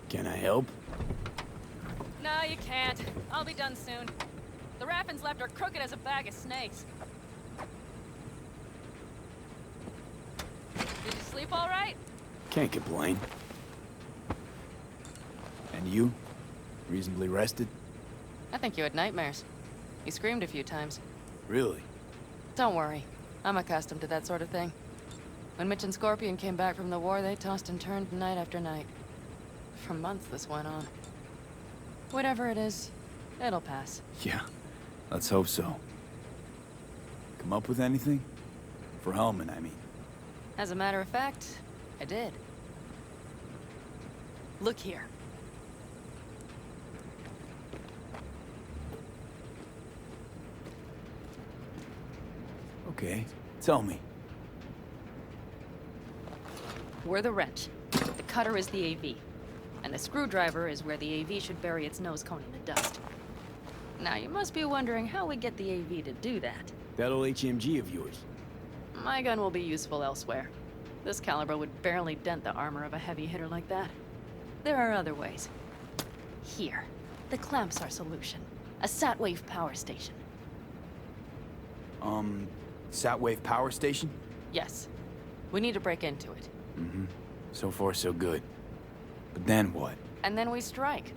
Can I help? No, you can't. I'll be done soon. The Raffins left are crooked as a bag of snakes. Did you sleep all right? Can't complain. And you? Reasonably rested? I think you had nightmares. You screamed a few times. Really? Don't worry. I'm accustomed to that sort of thing. When Mitch and Scorpion came back from the war, they tossed and turned night after night. For months this went on. Whatever it is, it'll pass. Yeah, let's hope so. Come up with anything? For Hellman, I mean. As a matter of fact, I did. Look here. Okay, tell me. We're the wrench. The cutter is the AV. And the screwdriver is where the AV should bury its nose cone in the dust. Now, you must be wondering how we get the AV to do that. That old HMG of yours. My gun will be useful elsewhere. This caliber would barely dent the armor of a heavy hitter like that. There are other ways. Here. The clamp's our solution. A Satwave power station. Satwave power station? Yes. We need to break into it. Mm-hmm. So far, so good. But then what? And then we strike.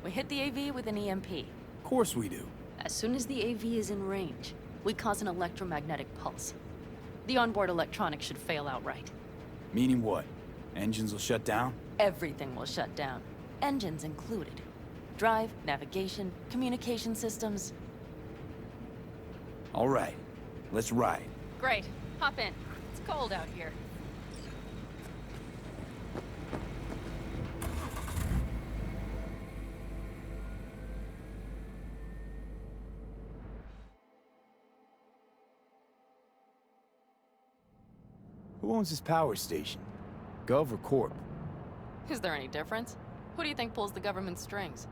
We hit the AV with an EMP. Of course we do. As soon as the AV is in range, we cause an electromagnetic pulse. The onboard electronics should fail outright. Meaning what? Engines will shut down? Everything will shut down. Engines included. Drive, navigation, communication systems. All right. Let's ride. Great. Hop in. It's cold out here. Who owns this power station? Gov or Corp? Is there any difference? Who do you think pulls the government strings?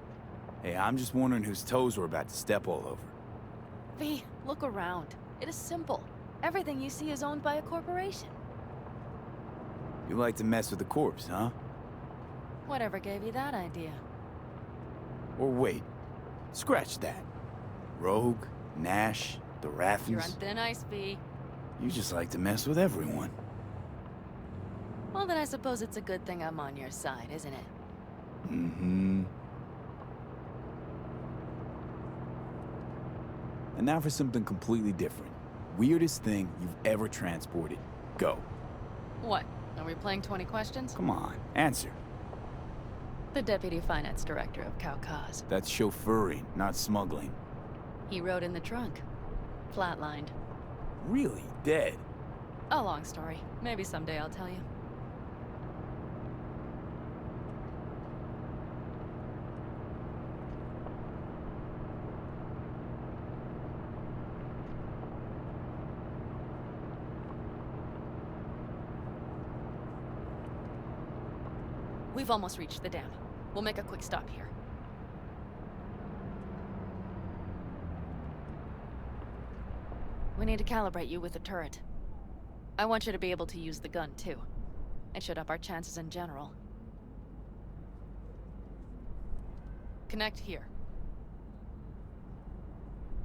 Hey, I'm just wondering whose toes we're about to step all over. V, look around. It is simple. Everything you see is owned by a corporation. You like to mess with the corpse, huh? Whatever gave you that idea? Or wait, scratch that. Rogue, Nash, the Raffins. You're on thin ice, V. You just like to mess with everyone. Well, then I suppose it's a good thing I'm on your side, isn't it? Mm-hmm. And now for something completely different. Weirdest thing you've ever transported. Go. What? Are we playing 20 questions? Come on, answer. The Deputy Finance Director of Kaukaz. That's chauffeuring, not smuggling. He rode in the trunk. Flatlined. Really? Dead? A long story. Maybe someday I'll tell you. We've almost reached the dam. We'll make a quick stop here. We need to calibrate you with the turret. I want you to be able to use the gun, too. It should up our chances in general. Connect here.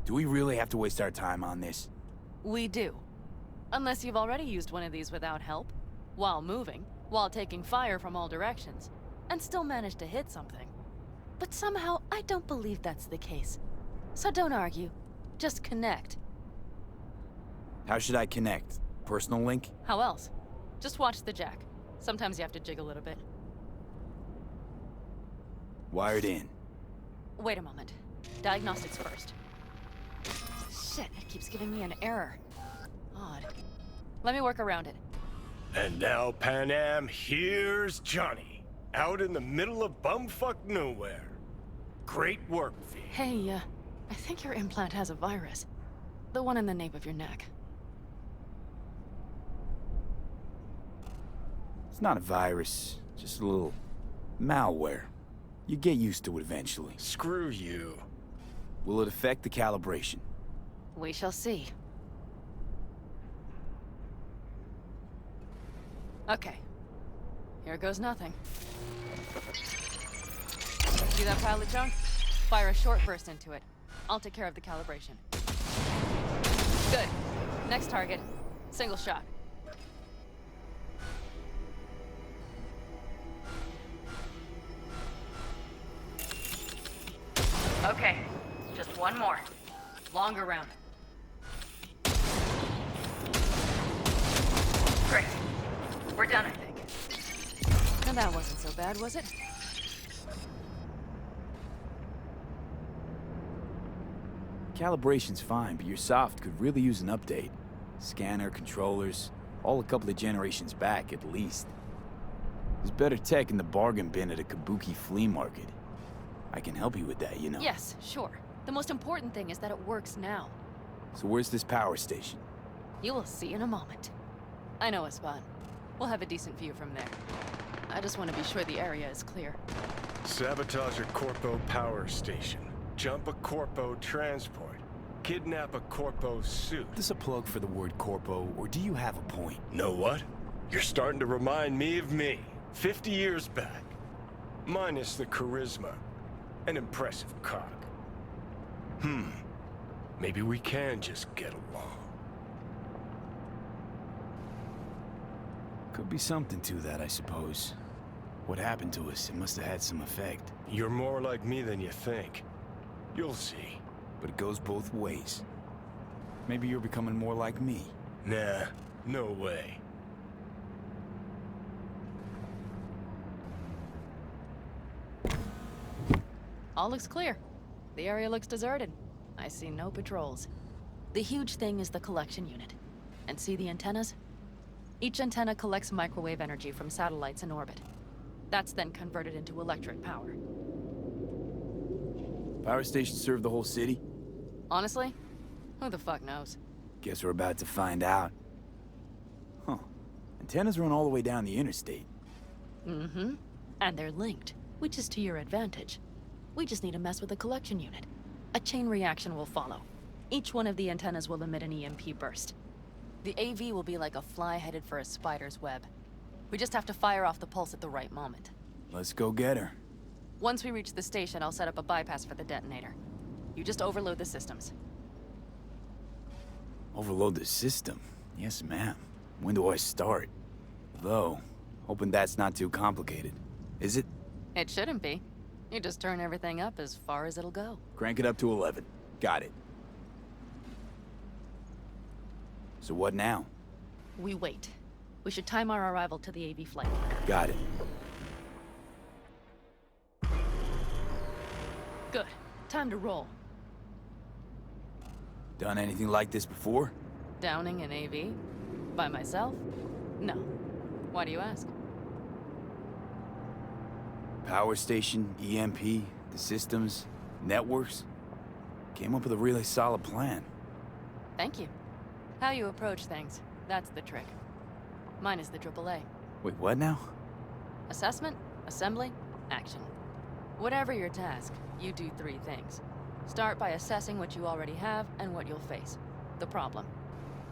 Do we really have to waste our time on this? We do. Unless you've already used one of these without help, while moving, while taking fire from all directions, and still managed to hit something. But somehow, I don't believe that's the case. So don't argue. Just connect. How should I connect? Personal link? How else? Just watch the jack. Sometimes you have to jig a little bit. Wired in. Wait a moment. Diagnostics first. Shit, it keeps giving me an error. Odd. Let me work around it. And now, Pan Am, here's Johnny. Out in the middle of bumfuck nowhere. Great work, V. Hey, I think your implant has a virus. The one in the nape of your neck. It's not a virus, just a little malware. You get used to it eventually. Screw you. Will it affect the calibration? We shall see. Okay. Here goes nothing. See that pile of junk? Fire a short burst into it. I'll take care of the calibration. Good. Next target. Single shot. Okay. Just one more. Longer round. Great. We're done, I think. And that wasn't so bad, was it? Calibration's fine, but your soft could really use an update. Scanner, controllers, all a couple of generations back at least. There's better tech in the bargain bin at a kabuki flea market. I can help you with that, you know. Yes, sure. The most important thing is that it works now. So where's this power station? You will see in a moment. I know a spot. We'll have a decent view from there. I just want to be sure the area is clear. Sabotage a Corpo power station. Jump a Corpo transport. Kidnap a Corpo suit. Is this a plug for the word corpo, or do you have a point? Know what? You're starting to remind me of me, 50 years back. Minus the charisma. An impressive cock. Maybe we can just get along. Could be something to that, I suppose. What happened to us, it must have had some effect. You're more like me than you think. You'll see. But it goes both ways. Maybe you're becoming more like me. Nah, no way. All looks clear. The area looks deserted. I see no patrols. The huge thing is the collection unit. And see the antennas? Each antenna collects microwave energy from satellites in orbit. That's then converted into electric power. Power stations serve the whole city? Honestly, who the fuck knows? Guess we're about to find out. Huh. Antennas run all the way down the interstate. Mm-hmm. And they're linked, which is to your advantage. We just need to mess with the collection unit. A chain reaction will follow. Each one of the antennas will emit an EMP burst. The AV will be like a fly headed for a spider's web. We just have to fire off the pulse at the right moment. Let's go get her. Once we reach the station, I'll set up a bypass for the detonator. You just overload the systems. Overload the system? Yes, ma'am. When do I start? Though, hoping that's not too complicated. Is it? It shouldn't be. You just turn everything up as far as it'll go. Crank it up to 11. Got it. So what now? We wait. We should time our arrival to the AV flight. Got it. Good. Time to roll. Done anything like this before? Downing an AV? By myself? No. Why do you ask? Power station, EMP, the systems, networks. Came up with a really solid plan. Thank you. How you approach things, that's the trick. Mine is the AAA. Wait, what now? Assessment, assembly, action. Whatever your task, you do 3 things. Start by assessing what you already have and what you'll face. The problem.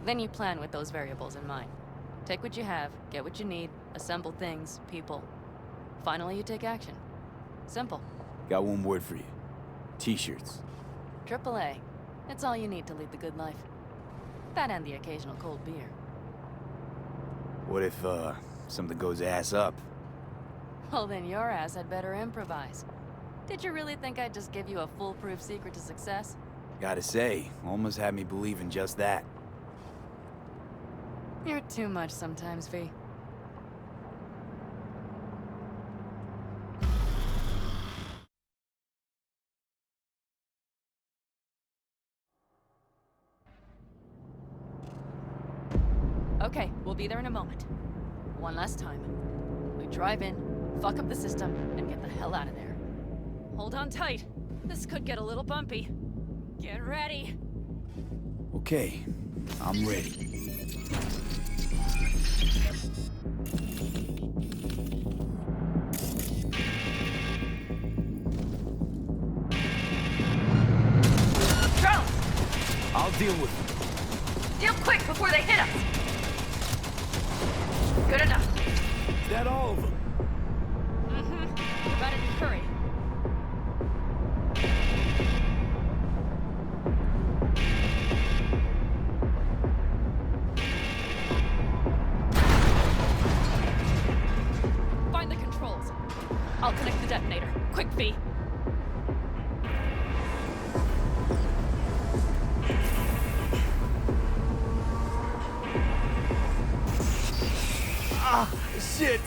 Then you plan with those variables in mind. Take what you have, get what you need, assemble things, people. Finally, you take action. Simple. Got one word for you. T-shirts. AAA. It's all you need to lead the good life. That and the occasional cold beer. What if, something goes ass up? Well, then your ass had better improvise. Did you really think I'd just give you a foolproof secret to success? Gotta say, almost had me believe in just that. You're too much sometimes, V. Okay, we'll be there in a moment. One last time. We drive in, fuck up the system, and get the hell out of there. Hold on tight. This could get a little bumpy. Get ready. Okay, I'm ready. I'll deal with them. Deal quick before they hit us! Good enough. Is that all of them? Mm-hmm. Better hurry. Find the controls. I'll connect the detonator. Quick, V. Ah, shit!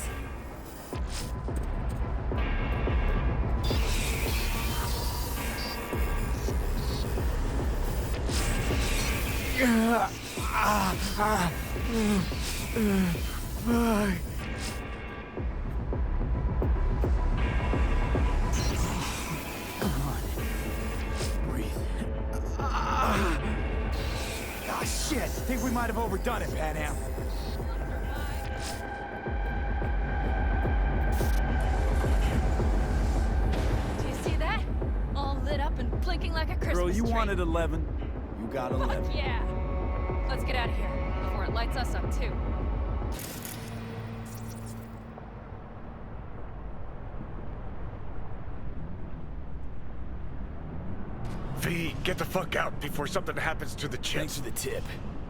Come on. Breathe. Ah, shit! Think we might have overdone it, Pan Am. Do you see that? All lit up and blinking like a Christmas Girl, you tree. wanted 11. You got 11. Fuck yeah! Let's get out of here before it lights us up too. V, get the fuck out before something happens to the Thanks chip. for the tip.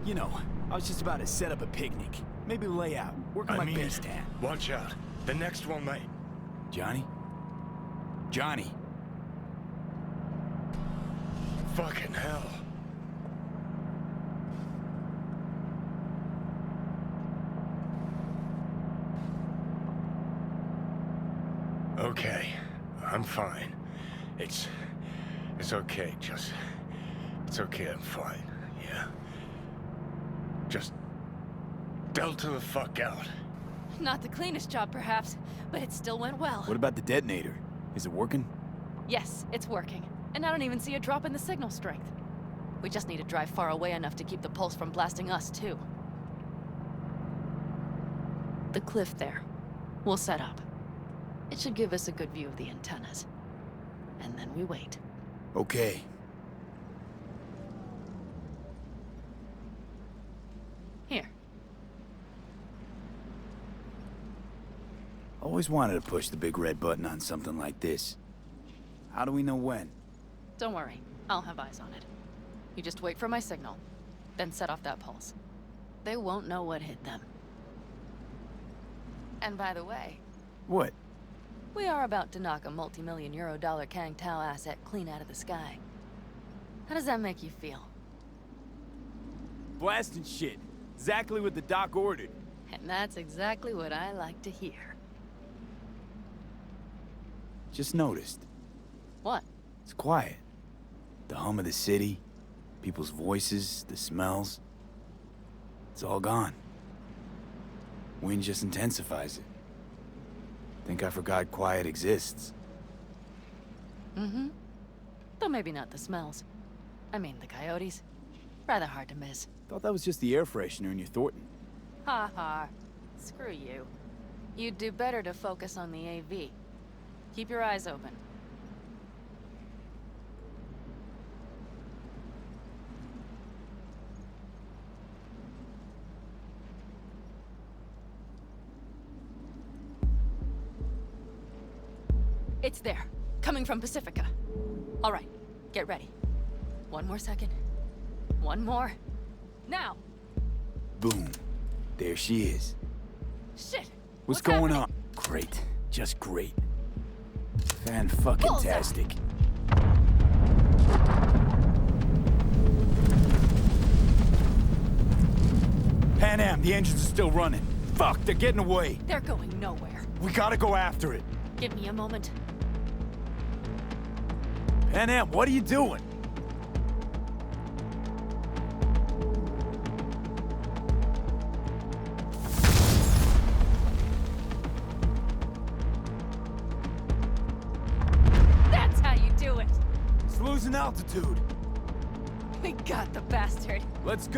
You know, I was just about to set up a picnic. Maybe lay out. Work on my base tan. Watch out. The next one might. Johnny? Johnny? Fucking hell. Okay, I'm fine. It's okay, just... It's okay, I'm fine, yeah? Just... Delta the fuck out. Not the cleanest job, perhaps, but it still went well. What about the detonator? Is it working? Yes, it's working. And I don't even see a drop in the signal strength. We just need to drive far away enough to keep the pulse from blasting us, too. The cliff there. We'll set up. It should give us a good view of the antennas. And then we wait. Okay. Here. Always wanted to push the big red button on something like this. How do we know when? Don't worry. I'll have eyes on it. You just wait for my signal, then set off that pulse. They won't know what hit them. And by the way, What? we are about to knock a multi-million euro Kang Tao asset clean out of the sky. How does that make you feel? Blasting shit. Exactly what the doc ordered. And that's exactly what I like to hear. Just noticed. What? It's quiet. The hum of the city, people's voices, the smells. It's all gone. Wind just intensifies it. Think I forgot quiet exists. Mm-hmm. Though maybe not the smells. I mean, the coyotes. Rather hard to miss. Thought that was just the air freshener in your Thornton. Ha ha. Screw you. You'd do better to focus on the AV. Keep your eyes open. It's there. Coming from Pacifica. All right. Get ready. One more second. One more. Now! Boom. There she is. Shit! What's going happening? on? Great. Just great. Fan-fucking-tastic. Pan Am, the engines are still running. Fuck, they're getting away. They're going nowhere. We gotta go after it. Give me a moment. Pan Am, what are you doing? That's how you do it! It's losing altitude. We got the bastard. Let's go.